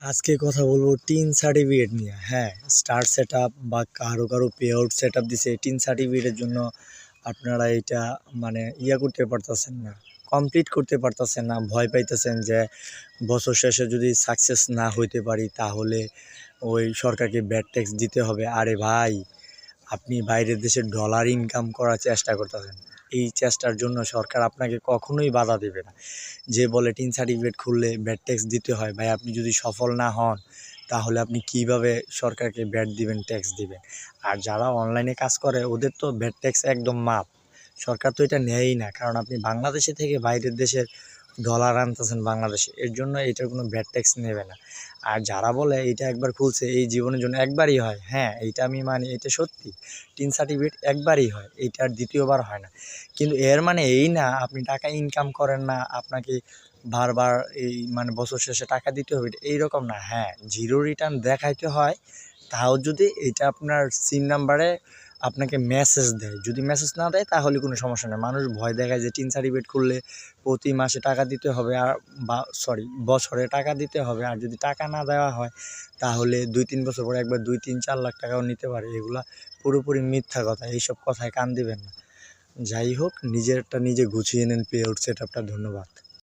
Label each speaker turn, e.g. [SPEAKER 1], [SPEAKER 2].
[SPEAKER 1] আজকে কথা বলবো টিন সার্টিফিকেট নিয়ে। হ্যাঁ, স্টার সেটআপ বা কারো পে আউট সেটআপ দিছে। টিন সার্টিফিকেটের জন্য আপনারা এটা মানে করতে পারতেছেন না, কমপ্লিট করতে পারতেছেন না। ভয় পাইতেছেন যে বছর শেষে যদি সাকসেস না হইতে পারি তাহলে ওই সরকারকে ব্যাড ট্যাক্স দিতে হবে। আরে ভাই, আপনি বাইরের দেশে ডলার ইনকাম করার চেষ্টা করতেছেন, এই চেষ্টার জন্য সরকার আপনাকে কখনোই বাধা দেবে না। যে বলে টিন সার্টিফিকেট খুললে ব্যাড ট্যাক্স দিতে হয়, ভাই আপনি যদি সফল না হন তাহলে আপনি কিভাবে সরকারকে ব্যাড দিবেন, ট্যাক্স দিবেন? আর যারা অনলাইনে কাজ করে ওদের তো ব্যাড ট্যাক্স একদম মাপ। সরকার তো এটা নেয়ই না, কারণ আপনি বাংলাদেশে থেকে বাইরের দেশের ডলার আনতেছেন বাংলাদেশে, এর জন্য এটার কোনো ব্যাড ট্যাক্স নেবে না। আর যারা বলে এটা একবার খুলছে এই জীবনের জন্য একবারই হয়, হ্যাঁ এইটা আমি মানি, এটা সত্যি। টিন সার্টিফিকেট একবারই হয়, এইটা আর দ্বিতীয়বার হয় না। কিন্তু এর মানে এই না আপনি টাকা ইনকাম করেন না, আপনাকে বারবার এই মানে বছর শেষে টাকা দিতে হবে, এইরকম না। হ্যাঁ, জিরো রিটার্ন দেখাইতে হয়, তাও যদি এটা আপনার সিম নাম্বারে আপনাকে মেসেজ দেয়। যদি মেসেজ না দেয় তাহলে কোনো সমস্যা নেই। মানুষ ভয় দেখায় যে টিন সার্টিফিকেট খুললে প্রতি মাসে টাকা দিতে হবে, আর বছরে টাকা দিতে হবে। আর যদি টাকা না দেওয়া হয় তাহলে 2-3 বছর পরে একবার 2-3-4 লাখ টাকাও নিতে পারে। এগুলা পুরোপুরি মিথ্যা কথা, এইসব কথায় কান দিবেন না। যাই হোক, নিজেরটা নিজে গুছিয়ে নেন পে আউট সেটআপটা। ধন্যবাদ।